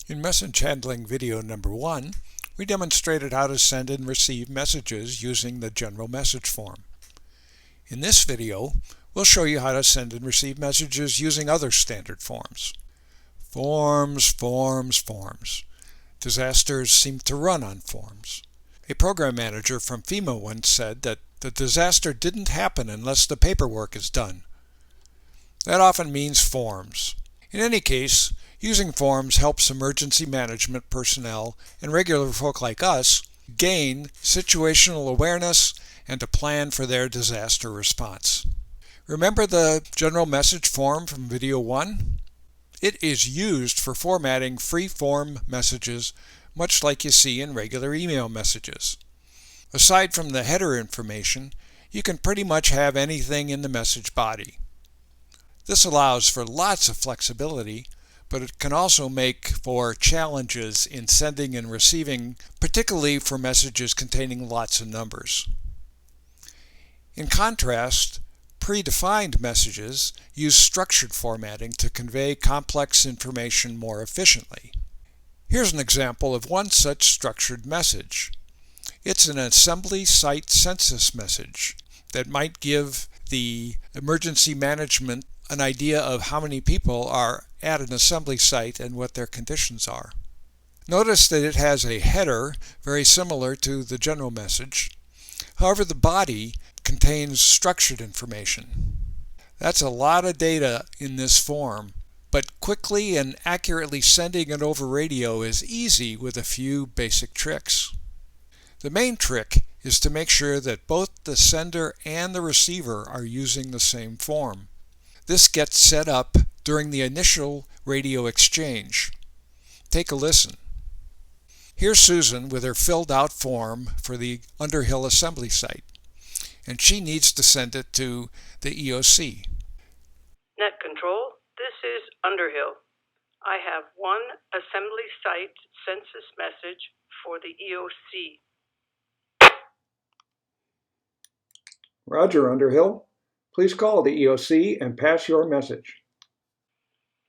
In message handling video number 1, we demonstrated how to send and receive messages using the general message form. In this video, we'll show you how to send and receive messages using other standard forms. Forms. Disasters seem to run on forms. A program manager from FEMA once said that the disaster didn't happen unless the paperwork is done. That often means forms. In any case, using forms helps emergency management personnel and regular folk like us gain situational awareness and to plan for their disaster response. Remember the general message form from video 1? It is used for formatting free-form messages, much like you see in regular email messages. Aside from the header information, you can pretty much have anything in the message body. This allows for lots of flexibility, but it can also make for challenges in sending and receiving, particularly for messages containing lots of numbers. In contrast, predefined messages use structured formatting to convey complex information more efficiently. Here's an example of one such structured message. It's an assembly site census message that might give the emergency management an idea of how many people are at an assembly site and what their conditions are. Notice that it has a header very similar to the general message. However, the body contains structured information. That's a lot of data in this form, but quickly and accurately sending it over radio is easy with a few basic tricks. The main trick is to make sure that both the sender and the receiver are using the same form. This gets set up during the initial radio exchange. Take a listen. Here's Susan with her filled out form for the Underhill assembly site, and she needs to send it to the EOC. Net Control, this is Underhill. I have one assembly site census message for the EOC. Roger, Underhill. Please call the EOC and pass your message.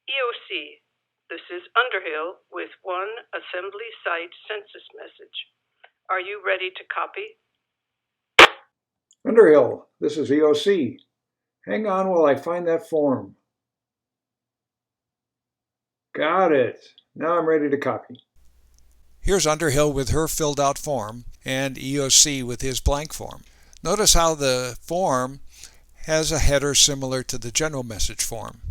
EOC, this is Underhill with one assembly site census message. Are you ready to copy? Underhill, this is EOC. Hang on while I find that form. Got it. Now I'm ready to copy. Here's Underhill with her filled out form and EOC with his blank form. Notice how the form has a header similar to the general message form.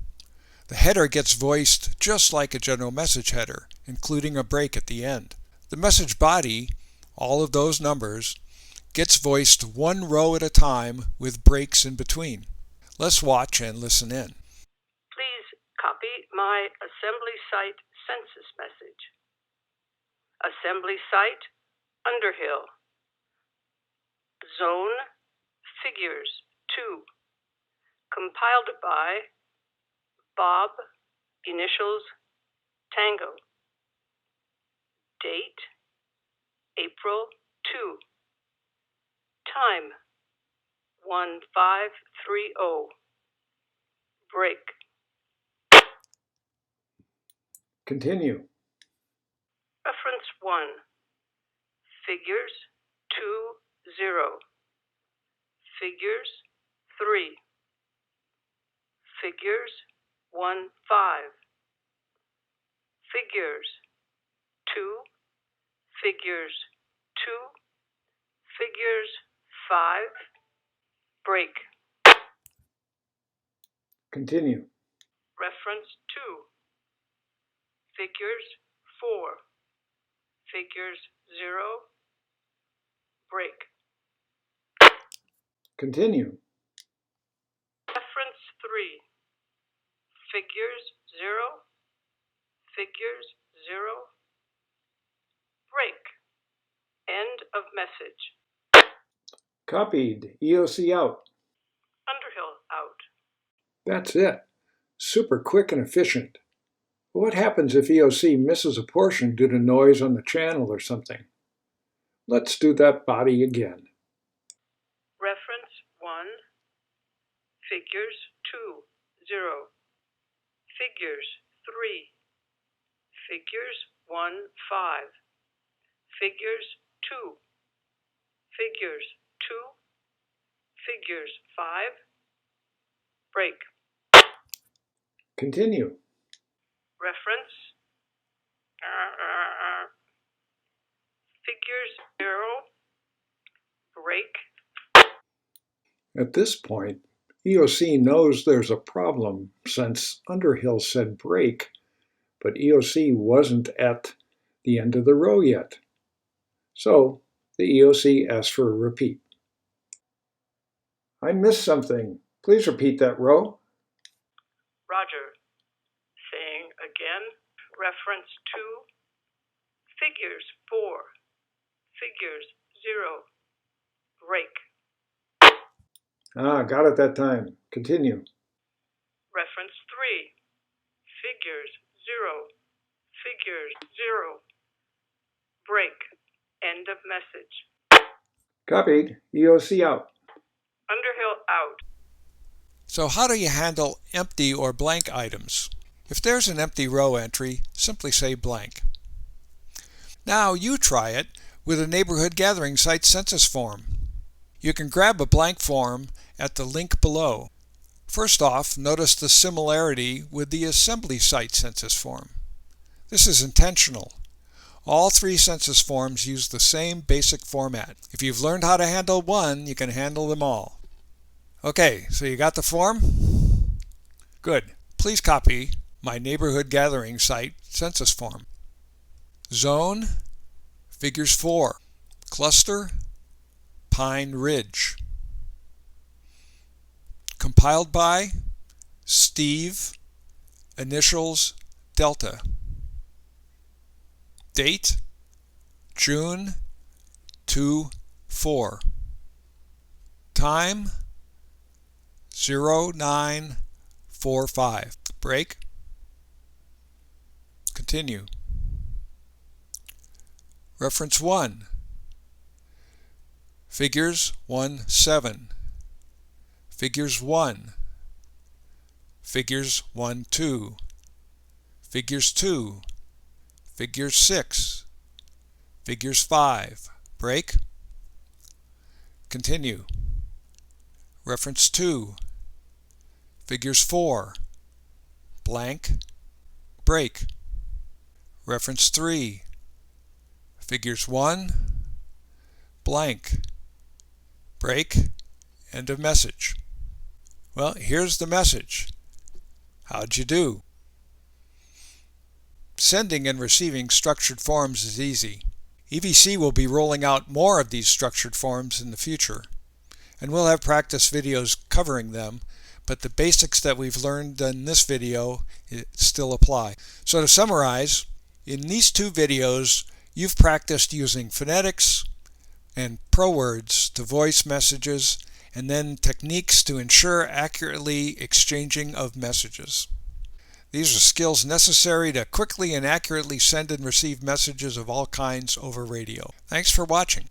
The header gets voiced just like a general message header, including a break at the end. The message body, all of those numbers, gets voiced one row at a time with breaks in between. Let's watch and listen in. Please copy my assembly site census message. Assembly site, Underhill. Zone, figures, 2. Compiled by Bob, initials, Tango. Date, April 2. Time, 1530. Break. Continue. Reference 1. Figures 2-0. Figures 3. Figures 1-5. Figures 2. Figures 2. Figures 5. Break. Continue. Reference 2. Figures 4. Figures 0. Break. Continue. Reference 3. Figures 0. Figures 0. Break. End of message. Copied. EOC out. Underhill out. That's it. Super quick and efficient. But what happens if EOC misses a portion due to noise on the channel or something? Let's do that body again. Reference 1. Figures 2, 0. Figures 3. Figures 1, 5. Figures 2. Figures 2. Figures 5. Break. Continue. Reference. Figures 0. Break. At this point, EOC knows there's a problem since Underhill said break, but EOC wasn't at the end of the row yet. So the EOC asks for a repeat. I missed something. Please repeat that row. Roger. Saying again. Reference 2. Figures 4. Figures 0. Break. Got it that time. Continue. Reference 3. Figures 0. Figures 0. Break. End of message. Copied. EOC out. Underhill out. So how do you handle empty or blank items? If there's an empty row entry, simply say blank. Now you try it with a neighborhood gathering site census form. You can grab a blank form at the link below. First off, notice the similarity with the assembly site census form. This is intentional. All three census forms use the same basic format. If you've learned how to handle one, you can handle them all. Okay, so you got the form? Good. Please copy my neighborhood gathering site census form. Zone, figures 4. Cluster, Pine Ridge. Compiled by Steve, initials Delta. Date, June 2/4. Time, 0945. Break. Continue. Reference 1. Figures 1-7. Figures 1. Figures 1-2. Figures 2. Figures 6. Figures 5. Break. Continue. Reference 2. Figures 4. Blank. Break. Reference 3. Figures 1. Blank. Break. End of message. Well, here's the message. How'd you do? Sending and receiving structured forms is easy. EVC will be rolling out more of these structured forms in the future, and we'll have practice videos covering them, but the basics that we've learned in this video still apply. So to summarize, in these two videos, you've practiced using phonetics and ProWords to voice messages, and then techniques to ensure accurately exchanging of messages. These are skills necessary to quickly and accurately send and receive messages of all kinds over radio. Thanks for watching.